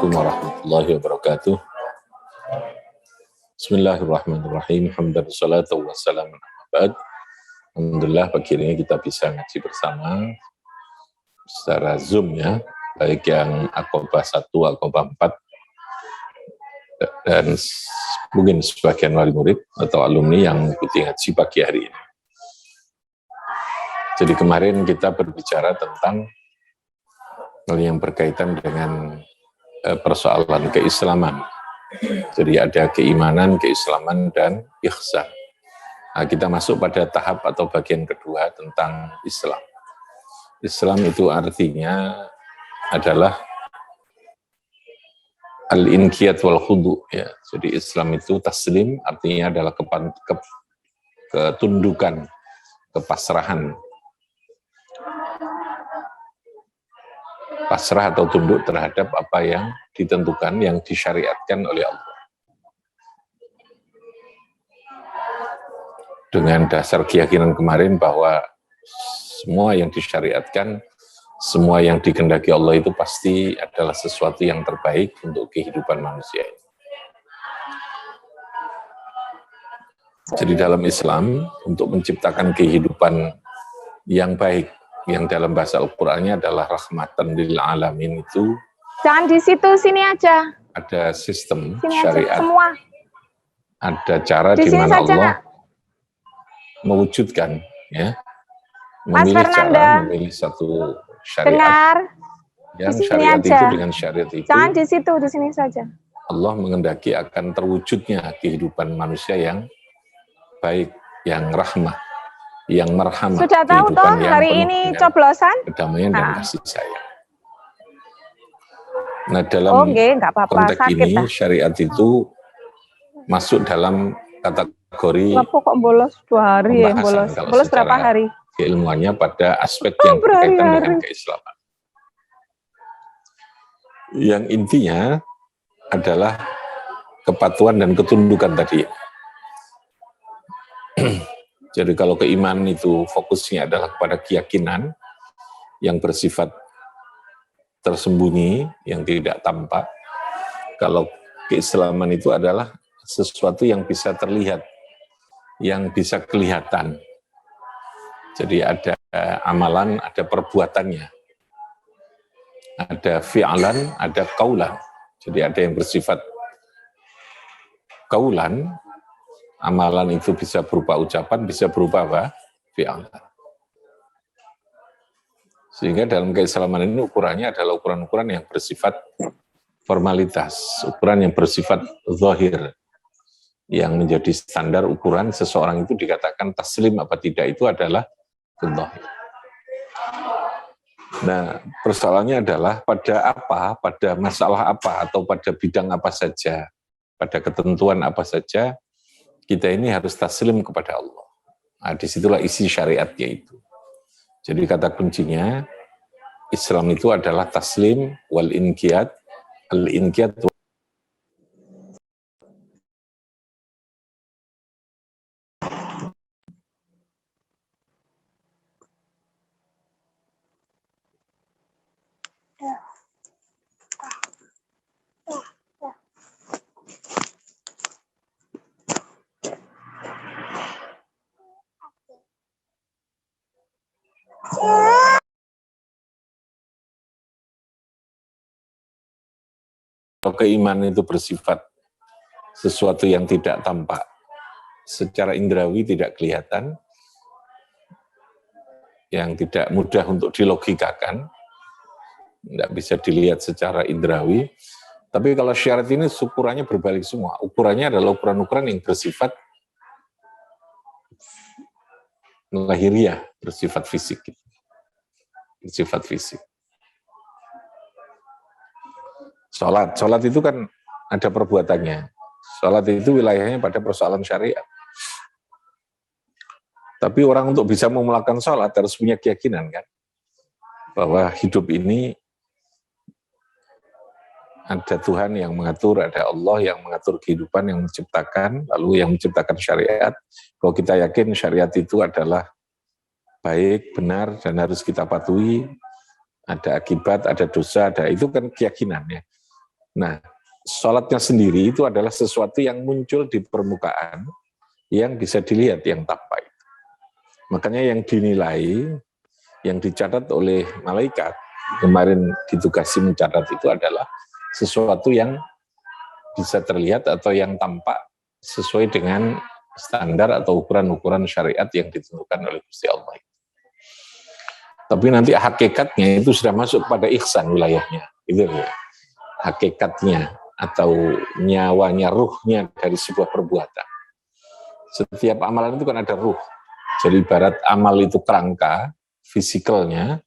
Assalamualaikum warahmatullahi wabarakatuh. Bismillahirrahmanirrahim. Hamdan salatu wassalamu ala ba'd. Alhamdulillah pagi ini kita bisa ngaji bersama secara Zoom ya, baik yang Aqobah 1, Aqobah 4, dan mungkin sebagian wali murid atau alumni yang mengikuti ngaji pagi hari ini. Jadi kemarin kita berbicara tentang hal yang berkaitan dengan persoalan keislaman. Jadi ada keimanan, keislaman, dan ihsan. Nah, kita masuk pada tahap atau bagian kedua tentang Islam. Islam itu artinya adalah al-inqiyad wal khudu. Ya. Jadi Islam itu taslim, artinya adalah ketundukan, kepasrahan. Pasrah atau tunduk terhadap apa yang ditentukan, yang disyariatkan oleh Allah. Dengan dasar keyakinan kemarin bahwa semua yang disyariatkan, semua yang dikehendaki Allah itu pasti adalah sesuatu yang terbaik untuk kehidupan manusia ini. Jadi dalam Islam, untuk menciptakan kehidupan yang baik, yang dalam bahasa Al-Qur'annya adalah rahmatan lil alamin itu. Jangan di situ, sini aja. Ada sistem Sini syariat. aja, semua. Ada cara Di di sini mana saja, Allah Nak. mewujudkan, ya, Mas memilih Fernanda, cara, memilih satu syariat. Dengar. Yang Di sini syariat aja. itu dengan syariat itu Jangan di situ, di sini saja. Allah mengendaki akan terwujudnya kehidupan manusia yang baik, yang rahmah, yang merhamat, Sudah tahu toh yang hari penuh ini dengan coblosan? kedamaian dan Nah. kasih sayang. Nah, dalam Nggak apa-apa, konteks sakit ini dah. syariat itu masuk dalam kategori Lapo kok bolos 2 hari ya, pembahasan bolos. kalau Bolos berapa secara hari? keilmuannya pada aspek yang berkaitan dengan Berhari-hari. keislaman. Yang intinya adalah kepatuhan dan ketundukan tadi. Jadi kalau keimanan itu fokusnya adalah kepada keyakinan yang bersifat tersembunyi, yang tidak tampak. Kalau keislaman itu adalah sesuatu yang bisa terlihat, yang bisa kelihatan. Jadi ada amalan, ada perbuatannya. Ada fi'alan, ada qaulan. Jadi ada yang bersifat qaulan, amalan itu bisa berupa ucapan, bisa berupa apa? Fi'alan. Sehingga dalam keislaman ini ukurannya adalah ukuran-ukuran yang bersifat formalitas, ukuran yang bersifat zahir, yang menjadi standar ukuran seseorang itu dikatakan taslim apa tidak itu adalah zahir. Nah, persoalannya adalah pada apa, pada masalah apa, atau pada bidang apa saja, pada ketentuan apa saja, kita ini harus taslim kepada Allah. Nah, disitulah isi syariatnya itu. Jadi kata kuncinya, Islam itu adalah taslim wal inqiyad, al-inqiyad. Kalau keimanan itu bersifat sesuatu yang tidak tampak, secara indrawi tidak kelihatan, yang tidak mudah untuk dilogikakan, tidak bisa dilihat secara indrawi. Tapi kalau syarat ini ukurannya berbalik semua. Ukurannya adalah ukuran-ukuran yang bersifat lahiriah, bersifat fisik. Bersifat fisik. Sholat itu kan ada perbuatannya. Sholat itu wilayahnya pada persoalan syariat. Tapi orang untuk bisa memulakan sholat harus punya keyakinan kan, bahwa hidup ini ada Tuhan yang mengatur, ada Allah yang mengatur kehidupan, yang menciptakan, lalu yang menciptakan syariat. Kalau kita yakin syariat itu adalah baik, benar, dan harus kita patuhi, ada akibat, ada dosa, ada itu kan keyakinannya. Nah, sholatnya sendiri itu adalah sesuatu yang muncul di permukaan yang bisa dilihat, yang tampak. Makanya yang dinilai, yang dicatat oleh malaikat, kemarin ditugasi mencatat itu adalah sesuatu yang bisa terlihat atau yang tampak sesuai dengan standar atau ukuran-ukuran syariat yang ditentukan oleh Gusti Allah. Tapi nanti hakikatnya itu sudah masuk pada ihsan wilayahnya, itu ya. Hakikatnya atau nyawanya, ruhnya dari sebuah perbuatan. Setiap amalan itu kan ada ruh. Jadi ibarat amal itu kerangka, fisikalnya,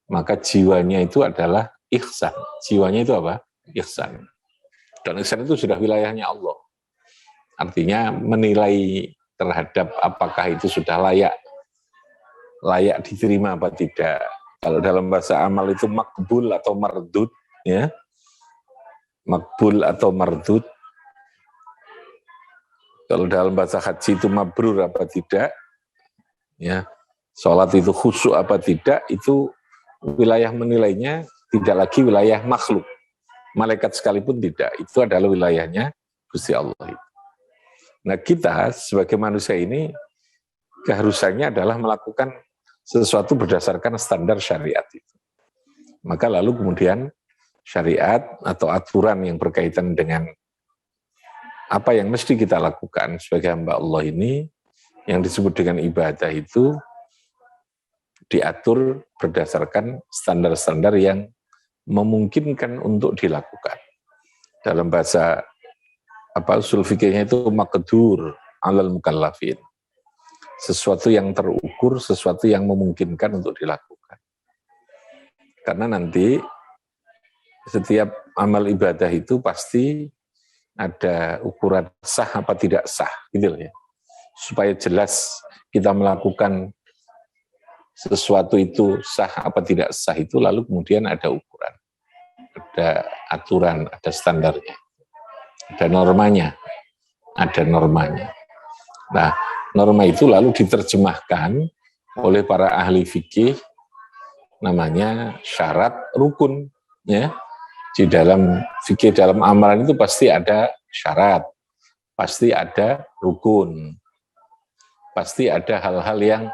maka jiwanya itu adalah ihsan. Jiwanya itu apa? Ihsan. Dan ihsan itu sudah wilayahnya Allah. Artinya menilai terhadap apakah itu sudah layak diterima apa tidak. Kalau dalam bahasa amal itu makbul atau mardud, ya. Makbul atau mardud. Kalau dalam bahasa haji itu mabrur apa tidak, ya. Sholat itu khusyuk apa tidak, itu wilayah menilainya tidak lagi wilayah makhluk. Malaikat sekalipun tidak, itu adalah wilayahnya Gusti Allah. Nah kita sebagai manusia ini keharusannya adalah melakukan sesuatu berdasarkan standar syariat itu. Maka lalu kemudian syariat atau aturan yang berkaitan dengan apa yang mesti kita lakukan sebagai hamba Allah ini, yang disebut dengan ibadah itu diatur berdasarkan standar-standar yang memungkinkan untuk dilakukan. Dalam bahasa usul fikihnya itu maqdur alal mukallafin. Sesuatu yang terukur, sesuatu yang memungkinkan untuk dilakukan. Karena nanti setiap amal ibadah itu pasti ada ukuran sah apa tidak sah, gitu ya. Supaya jelas kita melakukan sesuatu itu sah apa tidak sah itu, lalu kemudian ada ukuran, ada aturan, ada standarnya, ada normanya, Nah, norma itu lalu diterjemahkan oleh para ahli fikih namanya syarat rukun, ya. Di dalam fikih, dalam amalan itu pasti ada syarat, pasti ada rukun, pasti ada hal-hal yang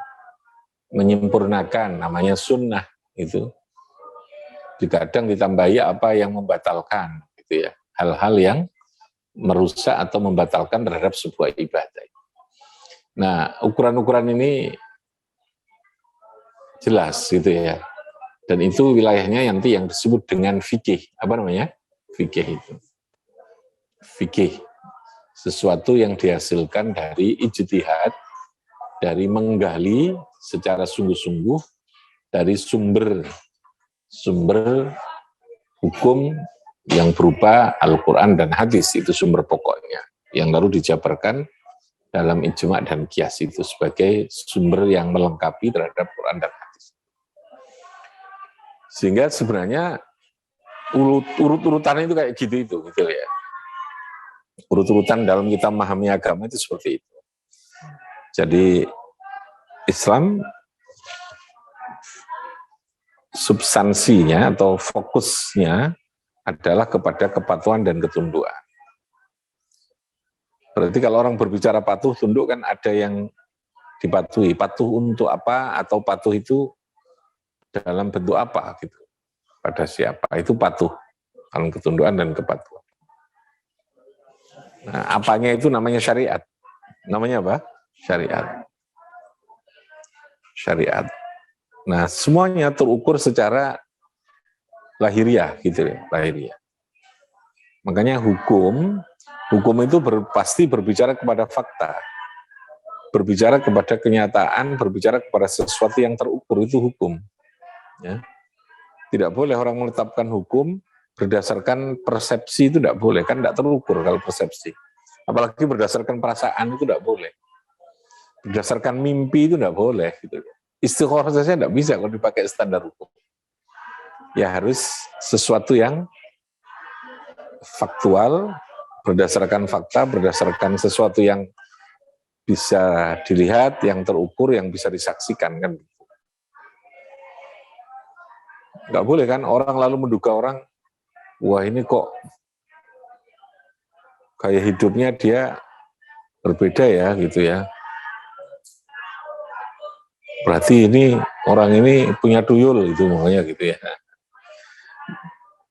menyempurnakan, namanya sunnah itu. Kadang ditambahi apa yang membatalkan, gitu ya. Hal-hal yang merusak atau membatalkan terhadap sebuah ibadah. Nah, ukuran-ukuran ini jelas gitu ya. Dan itu wilayahnya nanti yang disebut dengan fikih. Apa namanya? Fikih itu. Fikih. Sesuatu yang dihasilkan dari ijtihad, dari menggali secara sungguh-sungguh dari sumber hukum yang berupa Al-Quran dan hadis, itu sumber pokoknya. Yang lalu dijabarkan dalam ijma' dan qiyas itu sebagai sumber yang melengkapi terhadap Quran dan hadis. Sehingga sebenarnya urut-urutan itu kayak gitu ya. Urut-urutan dalam kita memahami agama itu seperti itu. Jadi Islam substansinya atau fokusnya adalah kepada kepatuhan dan ketundukan. Berarti kalau orang berbicara patuh, tunduk kan ada yang dipatuhi. Patuh untuk apa atau patuh itu dalam bentuk apa gitu. Pada siapa, itu patuh. Dalam ketundukan dan kepatuhan. Nah, apanya itu namanya syariat. Namanya apa? Syariat. Syariat. Nah, semuanya terukur secara lahiriah gitu ya, lahiriah. Makanya hukum itu pasti berbicara kepada fakta, berbicara kepada kenyataan, berbicara kepada sesuatu yang terukur, itu hukum. Ya. Tidak boleh orang menetapkan hukum berdasarkan persepsi, itu tidak boleh, kan tidak terukur kalau persepsi. Apalagi berdasarkan perasaan itu tidak boleh. Berdasarkan mimpi itu tidak boleh. Gitu. Istikharah saja tidak bisa kalau dipakai standar hukum. Ya harus sesuatu yang faktual, berdasarkan fakta, berdasarkan sesuatu yang bisa dilihat, yang terukur, yang bisa disaksikan kan. Nggak boleh kan orang lalu menduga orang, wah ini kok gaya hidupnya dia berbeda ya gitu ya. Berarti ini orang ini punya tuyul itu namanya gitu ya.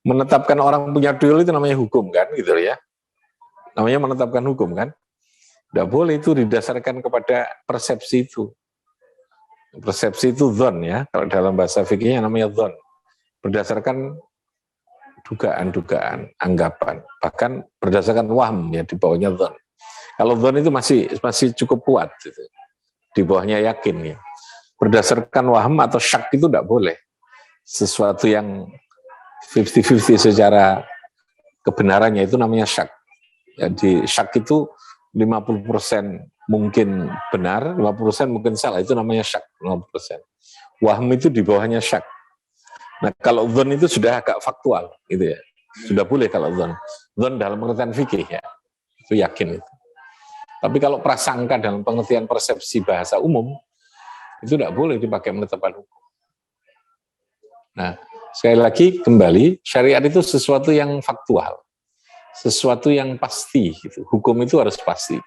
Menetapkan orang punya tuyul itu namanya hukum kan gitu ya. Namanya menetapkan hukum kan. Tidak boleh itu didasarkan kepada persepsi itu. Persepsi itu dzon ya. Kalau dalam bahasa fikihnya namanya dzon. Berdasarkan dugaan-dugaan, anggapan. Bahkan berdasarkan wahm ya di bawahnya dzon. Kalau dzon itu masih cukup kuat gitu. Di bawahnya yakin ya. Berdasarkan waham atau syak itu tidak boleh. Sesuatu yang 50-50 secara kebenarannya itu namanya syak. Jadi syak itu 50% mungkin benar, 50% mungkin salah, itu namanya syak, 50%. Waham itu di bawahnya syak. Nah kalau dzon itu sudah agak faktual gitu ya. Sudah boleh kalau dzon. Dzon dalam pengertian fikih ya. Itu yakin itu. Tapi kalau prasangka dalam pengertian persepsi bahasa umum, itu tidak boleh dipakai menetapkan hukum. Nah, sekali lagi kembali, syariat itu sesuatu yang faktual, sesuatu yang pasti. Gitu. Hukum itu harus pasti.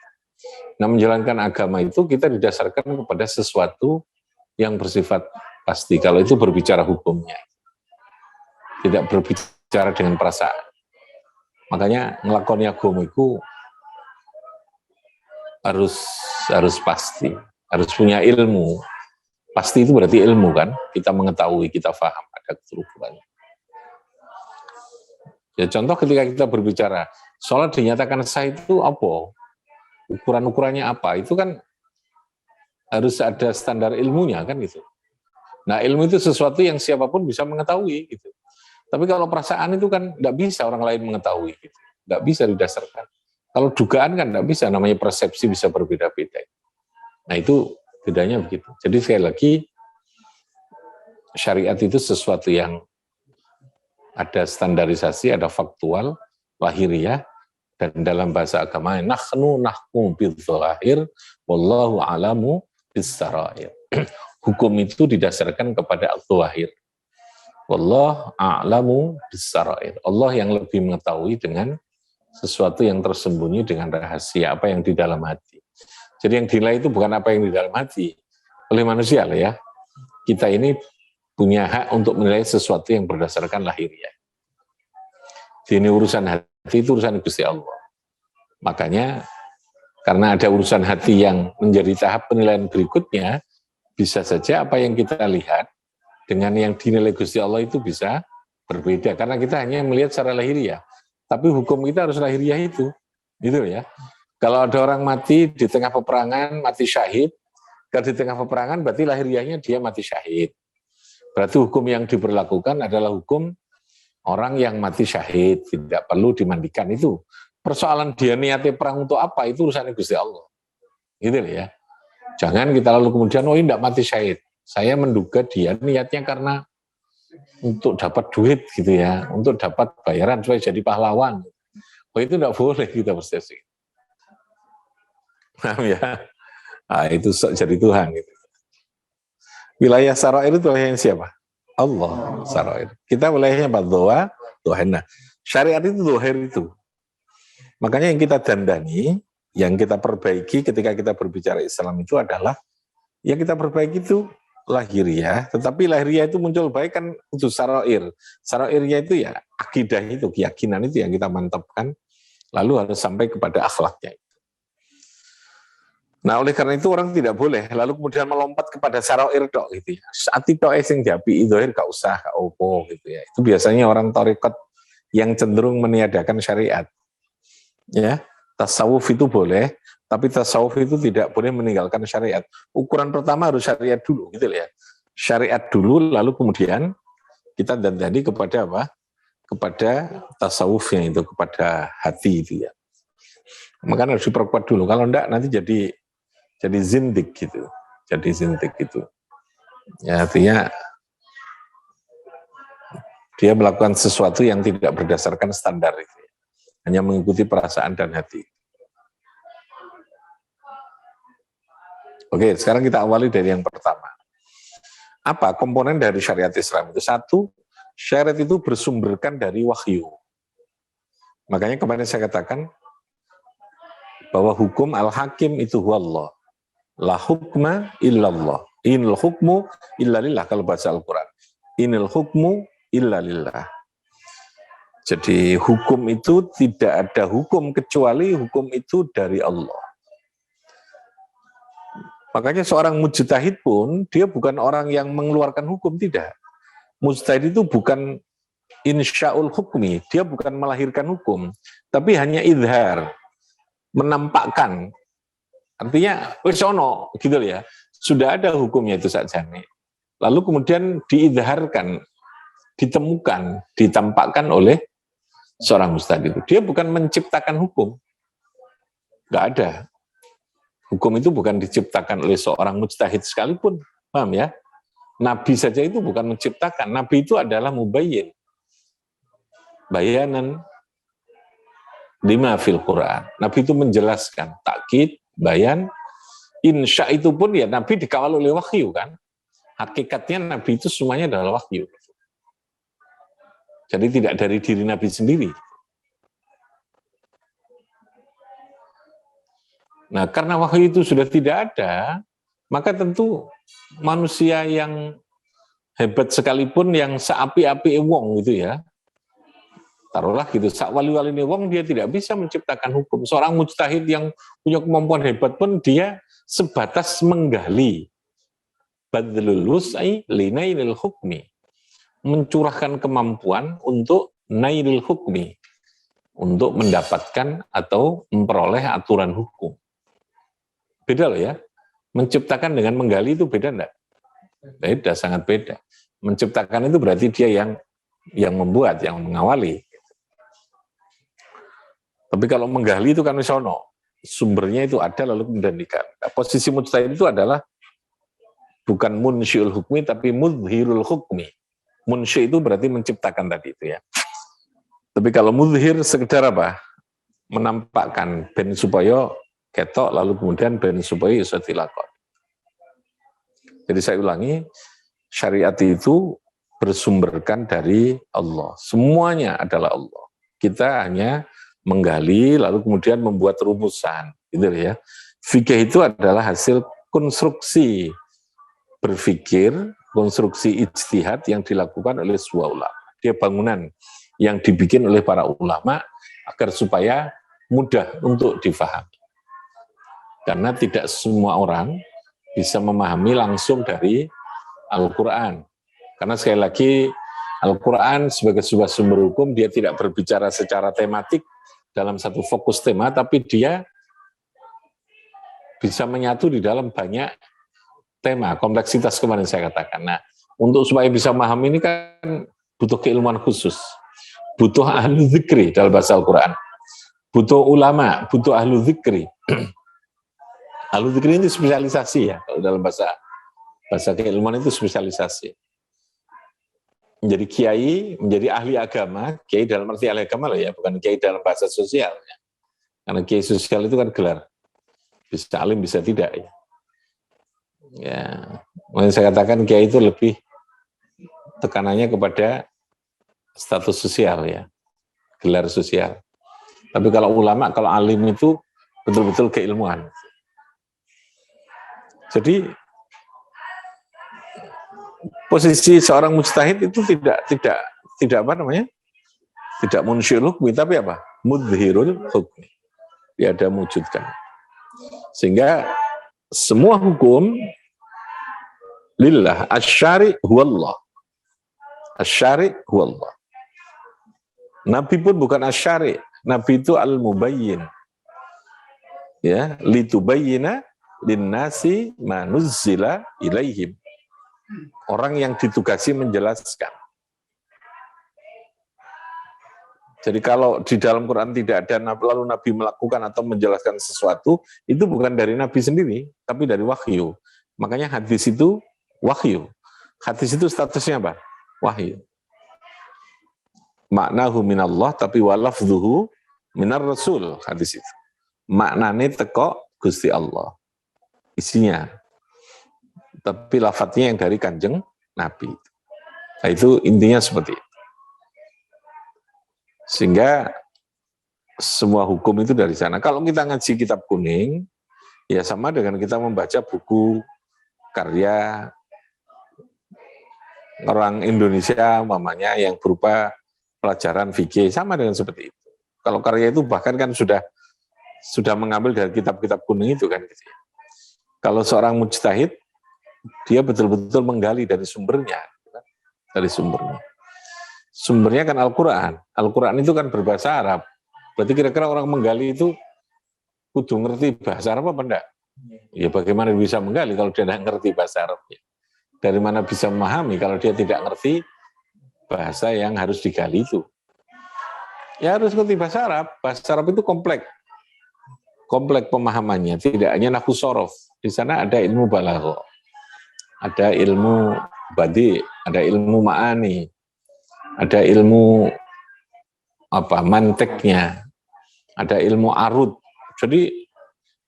Nah, menjalankan agama itu kita didasarkan kepada sesuatu yang bersifat pasti. Kalau itu berbicara hukumnya, tidak berbicara dengan perasaan. Makanya ngelakoni agama itu harus pasti, harus punya ilmu. Pasti itu berarti ilmu kan, kita mengetahui, kita paham ada keterukurannya. Ya contoh ketika kita berbicara, sholat dinyatakan sah itu apa? Ukuran-ukurannya apa? Itu kan harus ada standar ilmunya kan gitu. Nah ilmu itu sesuatu yang siapapun bisa mengetahui gitu. Tapi kalau perasaan itu kan tidak bisa orang lain mengetahui gitu. Tidak bisa didasarkan. Kalau dugaan kan tidak bisa, namanya persepsi bisa berbeda-beda. Nah itu bedanya begitu. Jadi sekali lagi, syariat itu sesuatu yang ada standarisasi, ada faktual, lahiriah, dan dalam bahasa agama, nahnu nahkum bidzahir, wallahu a'lamu bis-sarair. Hukum itu didasarkan kepada al-zahir. Wallahu a'lamu bis-sarair. Allah yang lebih mengetahui dengan sesuatu yang tersembunyi dengan rahasia, apa yang di dalam hati. Jadi yang dinilai itu bukan apa yang di dalam hati oleh manusia lah ya. Kita ini punya hak untuk menilai sesuatu yang berdasarkan lahiriah. Ini urusan hati itu urusan Gusti Allah. Makanya karena ada urusan hati yang menjadi tahap penilaian berikutnya, bisa saja apa yang kita lihat dengan yang dinilai Gusti Allah itu bisa berbeda. Karena kita hanya melihat secara lahiriah. Tapi hukum kita harus lahiriah itu. Gitu ya. Kalau ada orang mati di tengah peperangan, mati syahid, kalau di tengah peperangan berarti lahiriahnya dia mati syahid. Berarti hukum yang diberlakukan adalah hukum orang yang mati syahid, tidak perlu dimandikan itu. Persoalan dia niatnya perang untuk apa, itu urusannya Gusti Allah. Gitu ya. Jangan kita lalu kemudian, oh ini tidak mati syahid. Saya menduga dia niatnya karena untuk dapat duit gitu ya, untuk dapat bayaran supaya jadi pahlawan. Oh itu tidak boleh kita persepsi. Ya, nah, itu jadi Tuhan. Gitu. Wilayah sarair itu wilayahnya siapa? Allah sarair. Kita wilayahnya apa? Doa, dohena. Syariat itu dohir itu. Makanya yang kita dandani, yang kita perbaiki ketika kita berbicara Islam itu adalah, yang kita perbaiki itu lahiriah, tetapi lahiriah itu muncul baik kan itu sarair. Sarairnya itu ya akidah itu, keyakinan itu yang kita mantapkan, lalu harus sampai kepada akhlaknya. Nah oleh karena itu orang tidak boleh lalu kemudian melompat kepada sarair tok gitu ya. Saat itu sing diapi dohir gak usah, gak opo gitu ya. Itu biasanya orang tarekat yang cenderung meniadakan syariat. Ya, tasawuf itu boleh, tapi tasawuf itu tidak boleh meninggalkan syariat. Ukuran pertama harus syariat dulu gitu ya. Syariat dulu lalu kemudian kita dandani kepada apa? Kepada tasawufnya itu, kepada hati itu ya. Makanya harus diperkuat dulu. Kalau enggak nanti jadi zindik gitu. Jadi zindik gitu. Ya artinya dia melakukan sesuatu yang tidak berdasarkan standar itu. Hanya mengikuti perasaan dan hati. Oke, sekarang kita awali dari yang pertama. Apa komponen dari syariat Islam itu? Satu, syariat itu bersumberkan dari wahyu. Makanya kemarin saya katakan, bahwa hukum al-hakim itu huwallah. La hukma illallah. Inil hukmu illalillah kalau bahasa Al-Quran. Inil hukmu illalillah. Jadi hukum itu tidak ada hukum kecuali hukum itu dari Allah. Makanya seorang mujtahid pun dia bukan orang yang mengeluarkan hukum, tidak. Mujtahid itu bukan insya'ul hukmi, dia bukan melahirkan hukum, tapi hanya idhar, menampakkan. Artinya, wis ono gitu ya. Sudah ada hukumnya itu saja nih. Lalu kemudian diidharkan, ditemukan, ditampakkan oleh seorang mujtahid itu. Dia bukan menciptakan hukum. Enggak ada. Hukum itu bukan diciptakan oleh seorang mujtahid sekalipun. Paham ya? Nabi saja itu bukan menciptakan. Nabi itu adalah mubayyin. Bayanan lima fil Quran. Nabi itu menjelaskan, takkid, bayan, insya itu pun ya Nabi dikawal oleh wahyu kan. Hakikatnya Nabi itu semuanya adalah wahyu. Jadi tidak dari diri Nabi sendiri. Nah, karena wahyu itu sudah tidak ada, maka tentu manusia yang hebat sekalipun, yang seapi-api wong gitu ya, taruhlah gitu, sak wali-wali ini wong, dia tidak bisa menciptakan hukum. Seorang mujtahid yang punya kemampuan hebat pun dia sebatas menggali. Badlul wus'i linailil hukmi. Mencurahkan kemampuan untuk nailil hukmi. Untuk mendapatkan atau memperoleh aturan hukum. Beda loh ya. Menciptakan dengan menggali itu beda enggak? Beda, sangat beda. Menciptakan itu berarti dia yang membuat, yang mengawali. Tapi kalau menggali itu kan misalnya sumbernya itu ada lalu kemudian digali. Nah, posisi mujtahid itu adalah bukan munsyiul hukmi tapi mudhirul hukmi. Munsyi itu berarti menciptakan tadi itu ya. Tapi kalau mudhir sekedar apa? Menampakkan ben supaya ketok lalu kemudian ben supaya iso dilakoni. Jadi saya ulangi, syariat itu bersumberkan dari Allah. Semuanya adalah Allah. Kita hanya menggali, lalu kemudian membuat rumusan. Gitu ya. Fikih itu adalah hasil konstruksi berpikir, konstruksi ijtihad yang dilakukan oleh sebuah ulama. Dia bangunan yang dibikin oleh para ulama agar supaya mudah untuk difahami. Karena tidak semua orang bisa memahami langsung dari Al-Quran. Karena sekali lagi, Al-Quran sebagai sebuah sumber hukum, dia tidak berbicara secara tematik dalam satu fokus tema, tapi dia bisa menyatu di dalam banyak tema, kompleksitas kemarin saya katakan. Nah, untuk supaya bisa memahami ini kan butuh keilmuan khusus, butuh ahlu dzikri dalam bahasa Al-Quran, butuh ulama, butuh ahlu dzikri. Ahlu dzikri ini spesialisasi ya, kalau dalam bahasa keilmuan itu spesialisasi. Menjadi kiai, menjadi ahli agama, kiai dalam arti ahli agama lah ya, bukan kiai dalam bahasa sosial. Ya. Karena kiai sosial itu kan gelar, bisa alim, bisa tidak. Ya, ya. Makanya saya katakan kiai itu lebih tekanannya kepada status sosial ya, gelar sosial. Tapi kalau ulama, kalau alim itu betul-betul keilmuan. Jadi posisi seorang mujtahid itu tidak apa namanya? Tidak munsyiul hukmi, tapi apa? Mudhirul hukmi. Dia ada mewujudkan. Sehingga semua hukum lillah, asy-syari' huwallah. Asy-syari' huwallah. Nabi pun bukan asy-syari', Nabi itu al-mubayyin. Ya, litubayyina linnasi ma nuzzila ilaihim. Orang yang ditugasi menjelaskan. Jadi kalau di dalam Quran tidak ada lalu Nabi melakukan atau menjelaskan sesuatu, itu bukan dari Nabi sendiri, tapi dari wahyu. Makanya hadis itu wahyu. Hadis itu statusnya apa? Wahyu. Maknahu minallah tapi walafzuhu minar rasul, hadis itu. Maknanya teko Gusti Allah. Isinya. Tapi lafadznya yang dari Kanjeng Nabi. Nah, itu intinya seperti itu. Sehingga semua hukum itu dari sana. Kalau kita ngaji kitab kuning, ya sama dengan kita membaca buku karya orang Indonesia, mamanya yang berupa pelajaran fikih, sama dengan seperti itu. Kalau karya itu bahkan kan sudah mengambil dari kitab-kitab kuning itu kan. Gitu ya. Kalau seorang mujtahid, dia betul-betul menggali dari sumbernya, dari sumbernya. Sumbernya kan Al-Quran. Al-Quran itu kan berbahasa Arab. Berarti kira-kira orang menggali itu kudu ngerti bahasa Arab apa enggak? Ya bagaimana bisa menggali kalau dia tidak ngerti bahasa Arab? Dari mana bisa memahami kalau dia tidak ngerti bahasa yang harus digali itu? Ya harus ngerti bahasa Arab. Bahasa Arab itu kompleks pemahamannya. Tidak hanya nahwu sorof. Di sana ada ilmu balaghah, ada ilmu badi, ada ilmu ma'ani, ada ilmu manteknya, ada ilmu arud. Jadi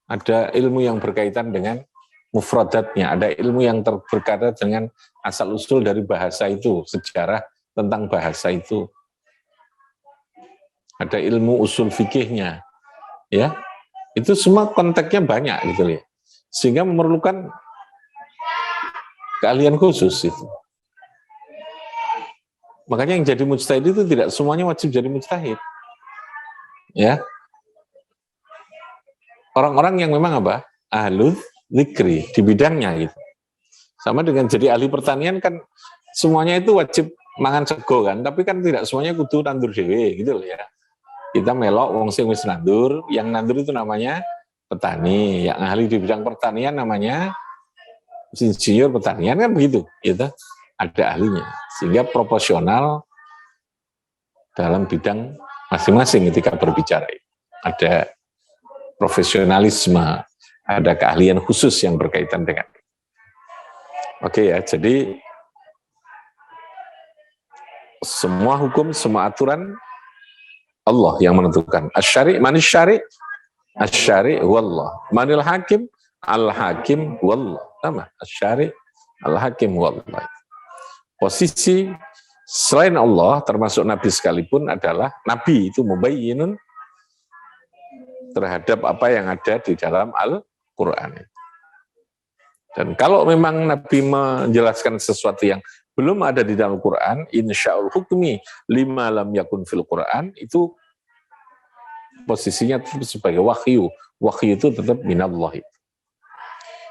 ada ilmu yang berkaitan dengan mufradatnya, ada ilmu yang berkaitan dengan asal-usul dari bahasa itu, sejarah tentang bahasa itu. Ada ilmu usul fikihnya, ya. Itu semua konteksnya banyak gitu ya. Sehingga memerlukan keahlian khusus itu. Makanya yang jadi mujtahid itu tidak semuanya wajib jadi mujtahid. Ya. Orang-orang yang memang ahlul dzikri di bidangnya gitu. Sama dengan jadi ahli pertanian kan semuanya itu wajib mangan sego kan, tapi kan tidak semuanya kudu nandur dhewe gitu loh ya. Kita melok wong sing wis nandur, yang nandur itu namanya petani, yang ahli di bidang pertanian namanya insinyur pertanian kan begitu, gitu. Ada ahlinya, sehingga proporsional dalam bidang masing-masing ketika berbicara. Ada profesionalisme, ada keahlian khusus yang berkaitan dengan. Oke ya, jadi semua hukum, semua aturan Allah yang menentukan. Asy-syari' manis syari'? Asy-syari' wallah. Manil hakim? Al-hakim wallah. Sama, asy-syari' al-hakim wallah. Posisi selain Allah, termasuk Nabi sekalipun adalah Nabi itu mubayyinun terhadap apa yang ada di dalam Al-Quran. Dan kalau memang Nabi menjelaskan sesuatu yang belum ada di dalam Al-Quran, insya'ul hukmi lima lam yakun fil Quran, itu posisinya tetap sebagai wahyu. Wahyu itu tetap minallah.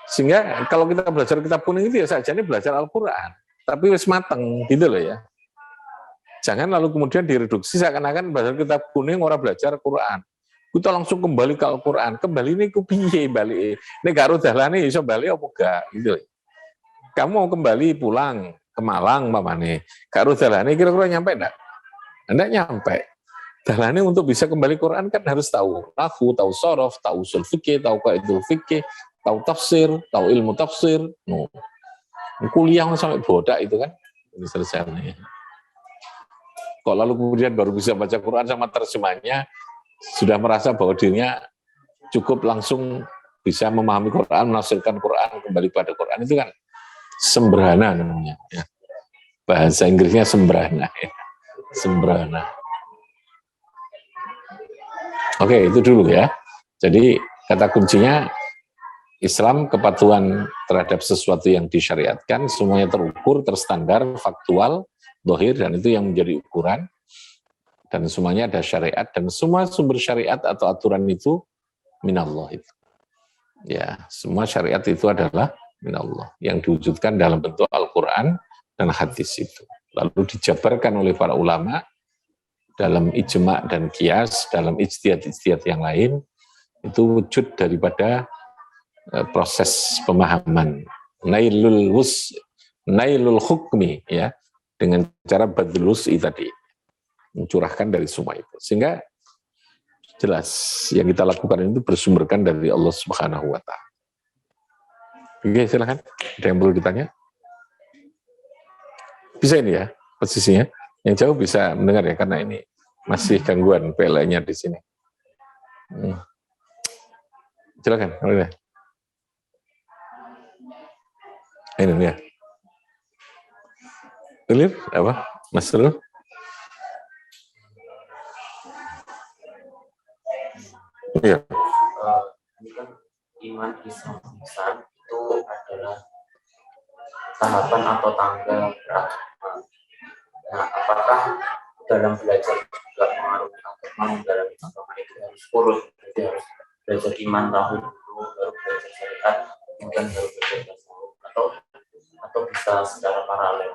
Sehingga kalau kita belajar kitab kuning itu ya saja ini belajar Al-Quran. Tapi wis mateng, gitu loh ya. Jangan lalu kemudian direduksi seakan-akan belajar kitab kuning orang belajar Quran. Kita langsung kembali ke Al-Quran. Kembali ini ku piye balik. Ini gak dalane iso balik apa enggak gitu. Kamu mau kembali pulang ke Malang mamane. Gak dalane kira-kira nyampe enggak? Enggak nyampe. Dalane untuk bisa kembali Quran kan harus tahu nahwu, tahu shorof, tahu usul fikih, tahu qaidul fikih, tahu tafsir, tahu ilmu tafsir. No. Kuliah sampai bodak itu kan ini selesainya. Kok lalu kemudian baru bisa baca Quran sama terjemahnya, sudah merasa bahwa dirinya cukup langsung bisa memahami Quran, menafsirkan Quran, kembali pada Quran, itu kan sembrana namanya. Ya. Bahasa Inggrisnya sembrana. Ya. Sembrana. Oke, itu dulu ya. Jadi kata kuncinya Islam kepatuhan terhadap sesuatu yang disyariatkan, semuanya terukur, terstandar, faktual, dohir, dan itu yang menjadi ukuran. Dan semuanya ada syariat, dan semua sumber syariat atau aturan itu minallah itu. Ya, semua syariat itu adalah minallah, yang diwujudkan dalam bentuk Al-Quran dan hadis itu. Lalu dijabarkan oleh para ulama dalam ijma' dan qiyas, dalam ijtihad-ijtihad yang lain, itu wujud daripada proses pemahaman nailul hukmi, ya, dengan cara badlul wus'i tadi, mencurahkan dari semua itu. Sehingga jelas yang kita lakukan itu bersumberkan dari Allah Subhanahu wa Ta'ala. Oke, silakan. Ada yang perlu ditanya? Bisa ini ya posisinya. Yang jauh bisa mendengar ya, karena ini masih gangguan PLN-nya di sini. Silakan. Ini ya. Clear apa? Mas Rul? Iya. Ini kan iman, Islam, ihsan itu adalah tahapan atau tangga beragama. Nah, apakah dalam belajar juga mengarungi agama, dalam agama itu harus urut, jadi harus belajar iman tauhid dulu, baru belajar syariat, kemudian baru belajar tasawuf, atau bisa secara paralel?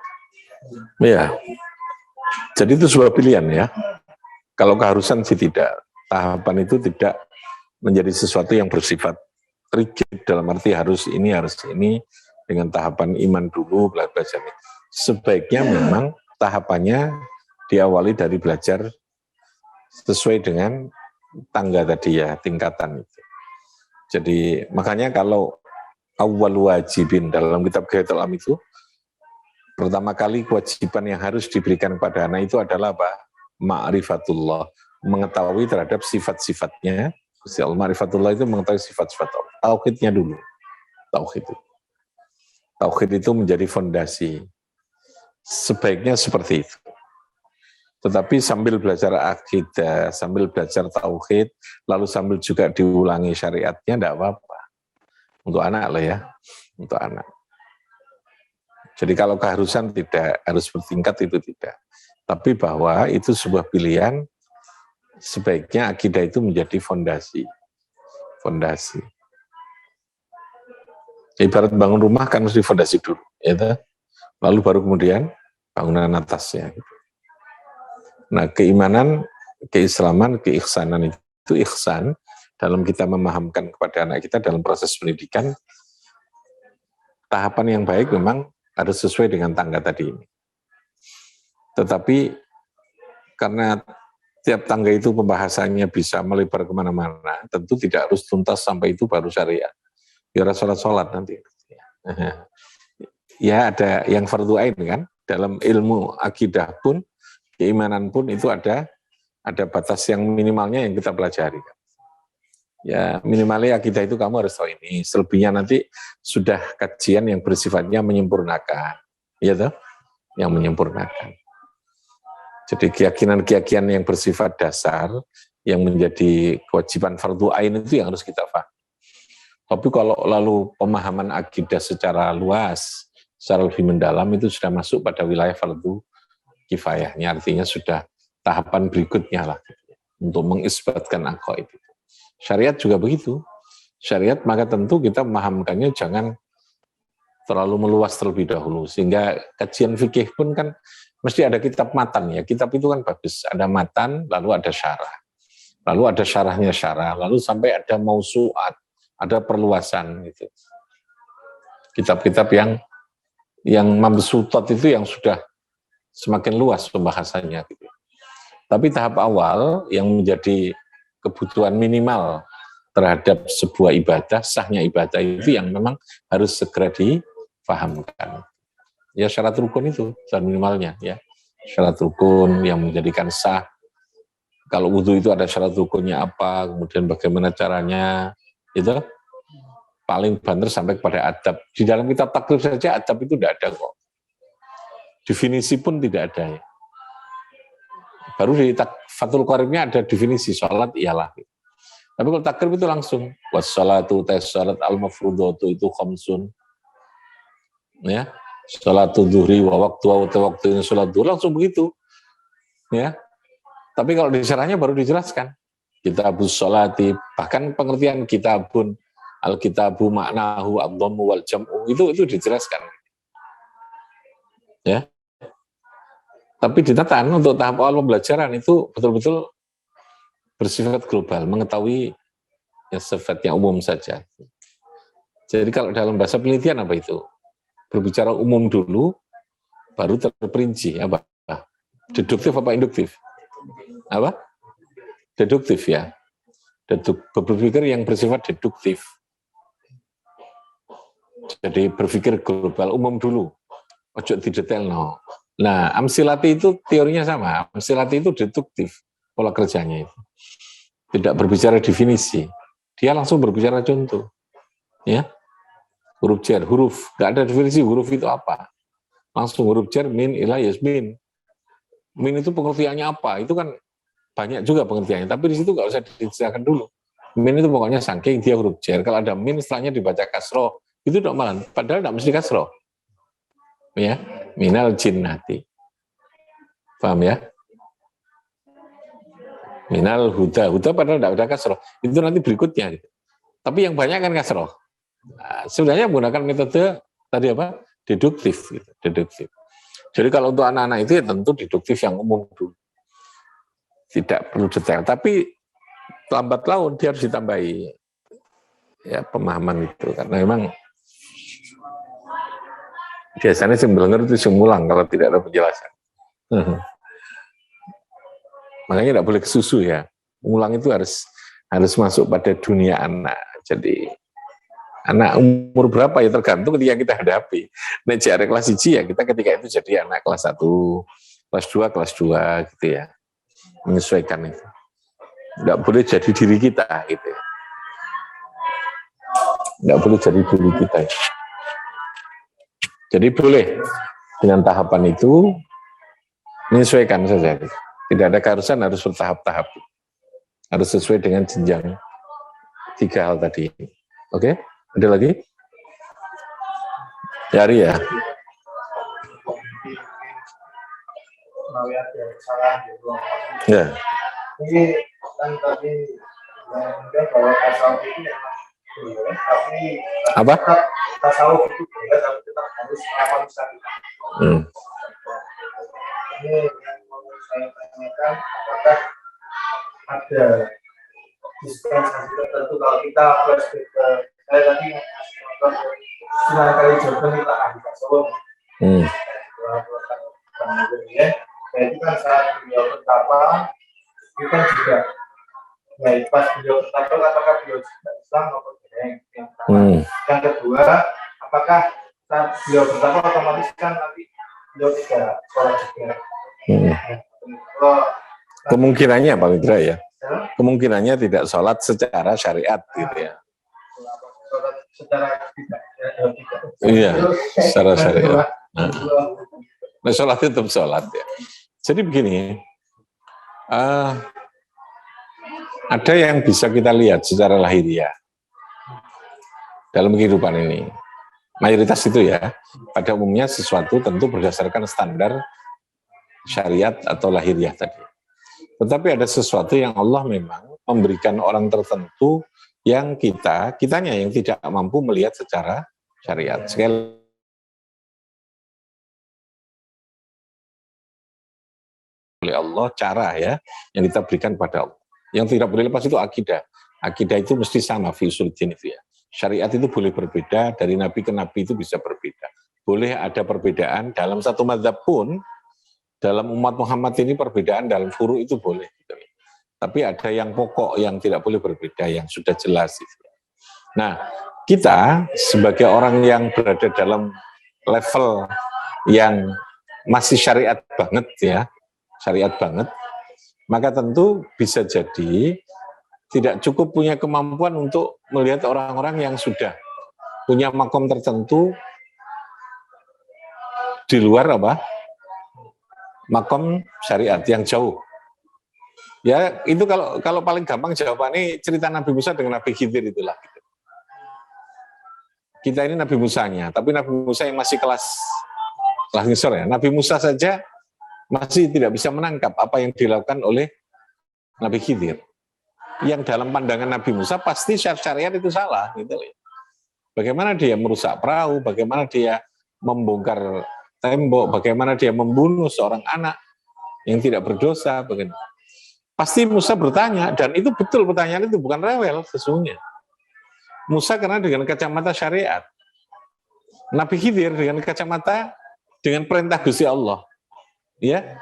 Iya. Jadi itu sebuah pilihan ya. Kalau keharusan sih tidak. Tahapan itu tidak menjadi sesuatu yang bersifat rigid dalam arti harus ini dengan tahapan iman dulu belajar. Sebaiknya memang tahapannya diawali dari belajar sesuai dengan tangga tadi ya, tingkatan itu. Jadi makanya kalau awal wajibin dalam kitab Ghayatul Alam itu, pertama kali kewajiban yang harus diberikan kepada anak itu adalah apa? Ma'rifatullah, mengetahui terhadap sifat-sifatnya. Ma'rifatullah itu mengetahui sifat-sifat Allah. Tauhidnya dulu. Tauhid itu menjadi fondasi. Sebaiknya seperti itu. Tetapi sambil belajar akidah, sambil belajar tauhid, lalu sambil juga diulangi syariatnya, tidak apa-apa. Untuk anak loh ya, untuk anak. Jadi kalau keharusan tidak, harus bertingkat itu tidak. Tapi bahwa itu sebuah pilihan, sebaiknya akidah itu menjadi fondasi. Ibarat bangun rumah kan mesti fondasi dulu, ya, lalu baru kemudian bangunan atasnya. Nah, keimanan, keislaman, keihsanan itu ihsan dalam kita memahamkan kepada anak kita dalam proses pendidikan. Tahapan yang baik memang harus sesuai dengan tangga tadi ini. Tetapi karena tiap tangga itu pembahasannya bisa melebar kemana-mana, tentu tidak harus tuntas sampai itu baru syariat. Biar sholat nanti. Ya ada yang fardu ain kan, dalam ilmu akidah pun, keimanan pun itu ada batas yang minimalnya yang kita pelajari. Ya minimalnya akidah itu kamu harus tahu ini, selebihnya nanti sudah kajian yang bersifatnya menyempurnakan, ya toh, yang menyempurnakan. Jadi keyakinan yang bersifat dasar, yang menjadi kewajiban fardu ain itu yang harus kita paham. Tapi kalau lalu pemahaman akidah secara luas, secara lebih mendalam itu sudah masuk pada wilayah fardu kifayahnya, artinya sudah tahapan berikutnya lah untuk mengisbatkan aqaid itu. Syariat juga begitu. Syariat maka tentu kita memahamkannya jangan terlalu meluas terlebih dahulu, sehingga kajian fikih pun kan mesti ada kitab matan ya. Kitab itu kan bagus, ada matan, lalu ada syarah. Lalu ada syarahnya syarah, lalu sampai ada mausu'at, ada perluasan gitu. Kitab-kitab yang mabsutat itu yang sudah semakin luas pembahasannya gitu. Tapi tahap awal yang menjadi kebutuhan minimal terhadap sebuah ibadah, sahnya ibadah itu yang memang harus segera difahamkan. Ya syarat rukun itu, syarat minimalnya ya. Syarat rukun yang menjadikan sah. Kalau wudhu itu ada syarat rukunnya apa, kemudian bagaimana caranya, itu paling banter sampai kepada adab. Di dalam kitab takrib saja adab itu tidak ada kok. Definisi pun tidak ada ya. Baru di Fathul Qaribnya ada definisi sholat ialah. Tapi kalau takrib itu langsung wassalatu salat al-mafrudatu itu khamsun. Ya. Sholatu dhuhri wa waktu ini sholat dhuhri langsung begitu. Ya. Tapi kalau di syarahnya baru dijelaskan. Kitabus sholati, bahkan pengertian kitabun, al-kitabu maknahu ad-dhammu wal jam'u itu dijelaskan. Ya. Tapi ditataan untuk tahap awal pembelajaran itu betul-betul bersifat global, mengetahui ya sifatnya umum saja. Jadi kalau dalam bahasa penelitian apa itu? Berbicara umum dulu, baru terperinci. Apa? Deduktif apa induktif? Apa? Deduktif ya. Berpikir yang bersifat deduktif. Jadi berpikir global, umum dulu. Ojo di detail no. Nah, amsilati itu teorinya sama. Amsilati itu deduktif pola kerjanya itu. Tidak berbicara definisi. Dia langsung berbicara contoh. Ya. Huruf jar, huruf. Enggak ada definisi huruf itu apa. Langsung huruf jar min ila yasmin. Min itu pengertiannya apa? Itu kan banyak juga pengertiannya, tapi di situ enggak usah dijelaskan dulu. Min itu pokoknya saking dia huruf jar. Kalau ada min setelahnya dibaca kasroh, itu dokmalan. Padahal tidak mesti kasroh. Ya, minal jinnati. Paham ya? Minal huda. Huda padahal tidak ada kasroh. Itu nanti berikutnya. Tapi yang banyak kan kasroh. Nah, sebenarnya menggunakan metode tadi apa? Deduktif. Gitu. Deduktif. Jadi kalau untuk anak-anak itu ya tentu deduktif yang umum dulu. Tidak perlu detail. Tapi lambat laun dia harus ditambahi ya pemahaman itu, karena memang biasanya sembelnger itu semulang kalau tidak ada penjelasan. Makanya tidak boleh kesusu ya. Ulang itu harus masuk pada dunia anak. Jadi anak umur berapa ya tergantung ketika kita hadapi. Nek jare kelas 1 ya kita ketika itu jadi anak kelas 1, kelas 2 gitu ya. Menyesuaikan itu. Nggak boleh jadi diri kita gitu. Nggak boleh jadi diri kita. Jadi boleh dengan tahapan itu menyesuaikan saja. Tidak ada keharusan harus bertahap-tahap. Harus sesuai dengan jenjang 3 hal tadi. Oke? Ada lagi? Yari ya? Ya. Jadi kan tadi yang bahwa tasawuf itu memang boleh, tapi Apa? tasawuf itu boleh, tapi tetap harus amal syariat. Ini yang mau saya tanyakan, apakah ada dispensasi tertentu kalau kita flashback ke saya tadi nonton Sunan Kalijaga kita ahli tasawuf. Ya itu kan saat beliau bertapa, kita juga baik pas beliau bertapa apakah beliau juga Islam atau tidak. Yang kedua, apakah saat beliau bertapa otomatis kan nanti beliau tidak sholat juga. Kemungkinannya Pak Mitra ya, kemungkinannya tidak sholat secara syariat gitu ya. Secara tidak. Iya, secara syariat. Nah, sholat itu tetap sholat ya. Jadi begini, ada yang bisa kita lihat secara lahiriah dalam kehidupan ini. Mayoritas itu ya, pada umumnya sesuatu tentu berdasarkan standar syariat atau lahiriah tadi. Tetapi ada sesuatu yang Allah memang memberikan orang tertentu yang kitanya yang tidak mampu melihat secara syariat. Sekali oleh Allah cara ya yang kita berikan pada Allah. Yang tidak boleh lepas itu akidah. Akidah itu mesti sama fi usuddin itu ya. Syariat itu boleh berbeda, dari nabi ke nabi itu bisa berbeda. Boleh ada perbedaan dalam satu mazhab pun, dalam umat Muhammad ini perbedaan dalam furu itu boleh. Gitu. Tapi ada yang pokok yang tidak boleh berbeda, yang sudah jelas. Gitu. Nah, kita sebagai orang yang berada dalam level yang masih syariat banget ya, syariat banget, maka tentu bisa jadi tidak cukup punya kemampuan untuk melihat orang-orang yang sudah punya makom tertentu di luar apa? Makom syariat yang jauh. Ya, itu kalau paling gampang jawabannya cerita Nabi Musa dengan Nabi Khidir itulah. Kita ini Nabi Musanya, tapi Nabi Musa yang masih kelas ngisor ya. Nabi Musa saja masih tidak bisa menangkap apa yang dilakukan oleh Nabi Khidir. Yang dalam pandangan Nabi Musa pasti syariat itu salah. Gitu. Bagaimana dia merusak perahu, bagaimana dia membongkar tembok, bagaimana dia membunuh seorang anak yang tidak berdosa. Bagaimana. Pasti Musa bertanya, dan itu betul pertanyaan itu bukan rewel sesungguhnya. Musa karena dengan kacamata syariat. Nabi Khidir dengan kacamata dengan perintah Gusti Allah. Ya,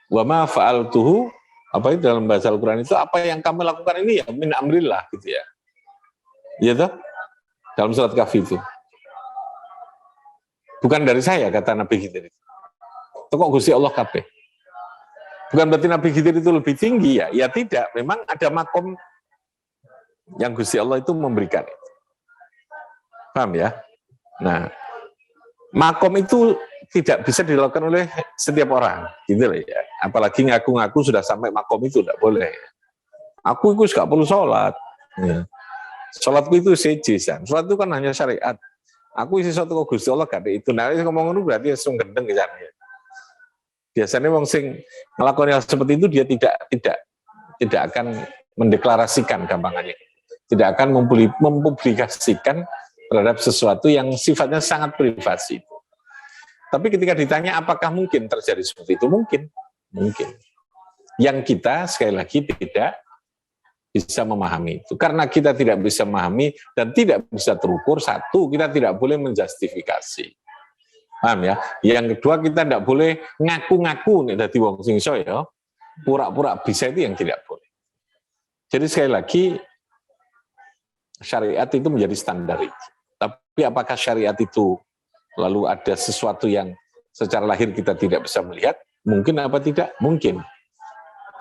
wa ma fa'altuhu, apa itu dalam bahasa Al-Quran itu, apa yang kamu lakukan ini ya min amrillah gitu ya. Ya toh? Dalam surat Kahfi itu. Bukan dari saya kata Nabi Khidir itu. Itu kok Gusti Allah kabeh. Bukan berarti Nabi Khidir itu lebih tinggi ya. Ya tidak, memang ada makom yang Gusti Allah itu memberikan itu. Paham ya? Nah, makom itu tidak bisa dilakukan oleh setiap orang, gitu loh ya. Apalagi ngaku-ngaku sudah sampai makom itu tidak boleh. Aku itu gak perlu sholat. Ya. Sholatku itu sejisan. Sholat itu kan hanya syariat. Aku isi suatu kok Gusti Allah gak ada itu. Nah, ngomong itu berarti langsung gendeng ke sana. Biasanya wong sing melakukan hal seperti itu dia tidak akan mendeklarasikan gampangannya. Tidak akan mempublikasikan terhadap sesuatu yang sifatnya sangat privasi. Tapi ketika ditanya apakah mungkin terjadi seperti itu? Mungkin. Yang kita sekali lagi tidak bisa memahami itu. Karena kita tidak bisa memahami dan tidak bisa terukur, satu, kita tidak boleh menjustifikasi. Paham ya? Yang kedua, kita tidak boleh ngaku-ngaku nih dadi wong sing iso ya. Pura-pura bisa itu yang tidak boleh. Jadi sekali lagi, syariat itu menjadi standar itu. Tapi apakah syariat itu lalu ada sesuatu yang secara lahir kita tidak bisa melihat? Mungkin apa tidak? Mungkin.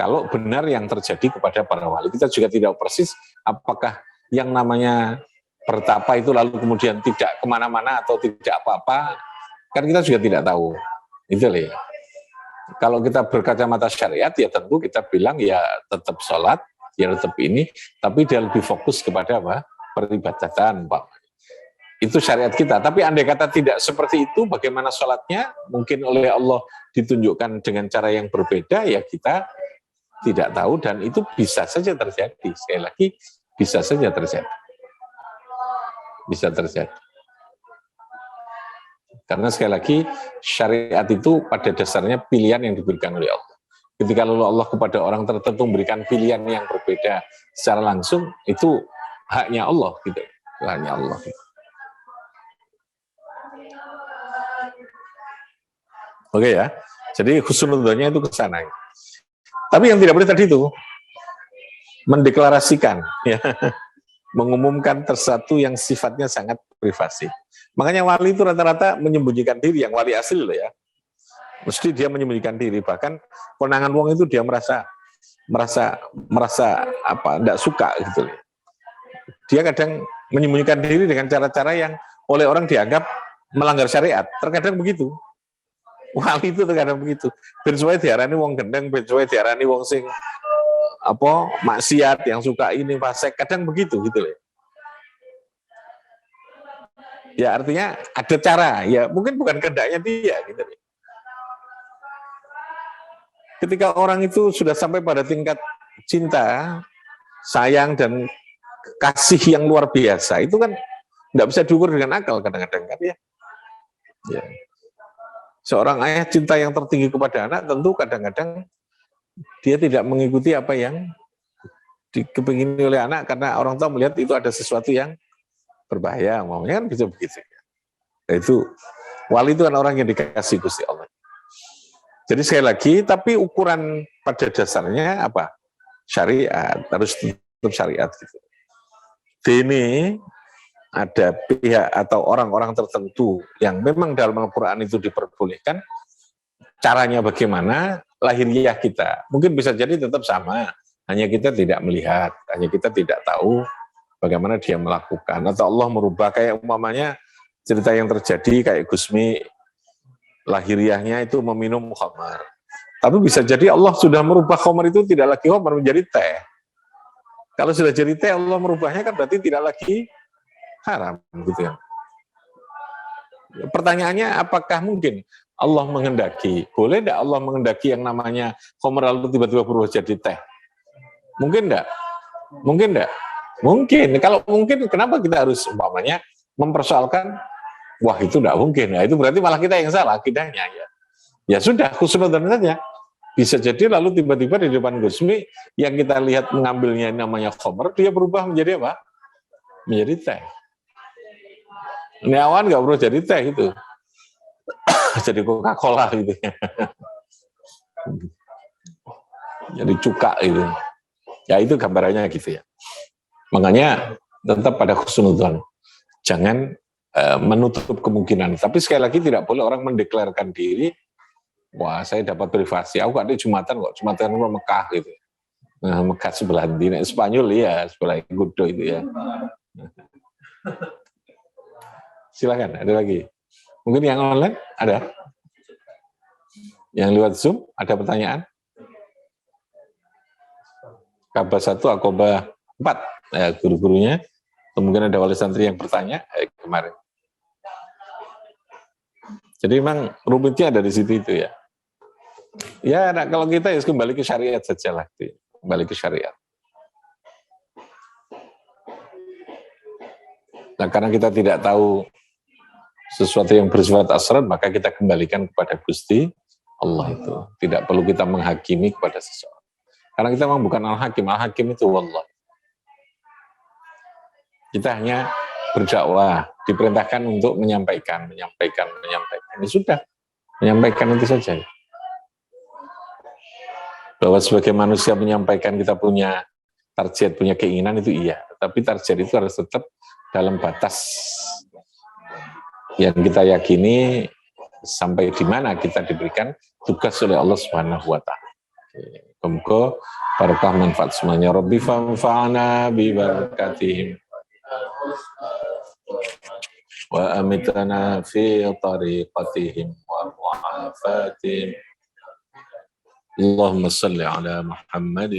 Kalau benar yang terjadi kepada para wali, kita juga tidak persis apakah yang namanya bertapa itu lalu kemudian tidak kemana-mana atau tidak apa-apa, kan kita juga tidak tahu. Itu ya. Kalau kita berkacamata syariat, ya tentu kita bilang ya tetap sholat, ya tetap ini, tapi dia lebih fokus kepada apa? Peribadatan, Pak. Itu syariat kita. Tapi andai kata tidak seperti itu, bagaimana sholatnya? Mungkin oleh Allah ditunjukkan dengan cara yang berbeda, ya kita tidak tahu, dan itu bisa saja terjadi. Sekali lagi, bisa saja terjadi. Bisa terjadi. Karena sekali lagi, syariat itu pada dasarnya pilihan yang diberikan oleh Allah. Ketika lalu Allah kepada orang tertentu memberikan pilihan yang berbeda secara langsung, itu haknya Allah. Gitu. Haknya Allah. Gitu. Oke ya, jadi husnudzonnya itu ke sana. Tapi yang tidak boleh tadi itu mendeklarasikan, ya, mengumumkan sesuatu yang sifatnya sangat privasi. Makanya wali itu rata-rata menyembunyikan diri, yang wali asli loh ya. Mesti dia menyembunyikan diri, bahkan konangan wong itu dia merasa apa, tidak suka gitu. Dia kadang menyembunyikan diri dengan cara-cara yang oleh orang dianggap melanggar syariat. Terkadang begitu. Wali itu terkadang begitu. Ben suwe diarani wong gendeng, ben suwe diarani wong sing apa maksiat, yang suka ini fasik, kadang begitu gitu loh. Ya artinya ada cara, ya mungkin bukan kehendaknya dia gitu loh. Ketika orang itu sudah sampai pada tingkat cinta, sayang dan kasih yang luar biasa, itu kan tidak bisa diukur dengan akal kadang-kadang kan ya. Ya. Seorang ayah cinta yang tertinggi kepada anak, tentu kadang-kadang dia tidak mengikuti apa yang dikepingini oleh anak, karena orang tua melihat itu ada sesuatu yang berbahaya, maunya kan bisa begitu. Itu wali itu kan orang yang dikasih Gusti Allah. Jadi sekali lagi, tapi ukuran pada dasarnya apa? Syariat, harus tetap syariat gitu. Ini ada pihak atau orang-orang tertentu yang memang dalam Al-Quran itu diperbolehkan, caranya bagaimana, lahiriah kita. Mungkin bisa jadi tetap sama, hanya kita tidak melihat, hanya kita tidak tahu bagaimana dia melakukan. Atau Allah merubah, kayak umpamanya cerita yang terjadi, kayak Gusmi, lahiriahnya itu meminum khamar. Tapi bisa jadi Allah sudah merubah khamar itu tidak lagi khamar, menjadi teh. Kalau sudah jadi teh, Allah merubahnya kan berarti tidak lagi haram gitu ya. Pertanyaannya, apakah mungkin Allah menghendaki? Boleh tidak Allah menghendaki yang namanya khamr lalu tiba-tiba berubah jadi teh? Mungkin tidak? Mungkin tidak? Mungkin. Kalau mungkin, kenapa kita harus umpamanya mempersoalkan? Wah itu tidak mungkin. Nah, itu berarti malah kita yang salah akidahnya ya. Ya sudah, husnudzon saja. Bisa jadi lalu tiba-tiba di depan Gusmi yang kita lihat mengambilnya namanya khamr, dia berubah menjadi apa? Menjadi teh. Ini awan nggak perlu jadi teh gitu, jadi Coca-Cola gitu, jadi cuka gitu. Ya itu gambarannya gitu ya. Makanya tetap pada husnudzon, jangan menutup kemungkinan. Tapi sekali lagi tidak boleh orang mendeklarasikan diri, wah saya dapat privasi, aku ada Jumatan kok, Jumatan Mekah gitu. Nah, Mekah sebelah di Spanyol ya, sebelah Gudo itu ya. Silakan, ada lagi. Mungkin yang online ada? Yang lewat Zoom ada pertanyaan? Akobah 1, Akobah 4. Ya, guru-gurunya. Mungkin ada wali santri yang bertanya kemarin. Jadi memang rumitnya ada di situ itu ya. Ya, nah, kalau kita ya kembali ke syariat saja lah. Kembali ke syariat. Nah, karena kita tidak tahu sesuatu yang bersifat asrar, maka kita kembalikan kepada Gusti Allah itu. Tidak perlu kita menghakimi kepada seseorang. Karena kita memang bukan al-hakim. Al-hakim itu wallah. Kita hanya berdakwah, diperintahkan untuk menyampaikan. Ya sudah, menyampaikan itu saja. Bahwa sebagai manusia menyampaikan kita punya target, punya keinginan itu iya. Tapi target itu harus tetap dalam batas yang kita yakini sampai di mana kita diberikan tugas oleh Allah Subhanahu wa taala. Semoga barakah manfaat semuanya. Rabbi fanfa'na bi barakatihim wa amitana fi tariqatihim wa mu'afatihim. Allahumma salli ala Muhammad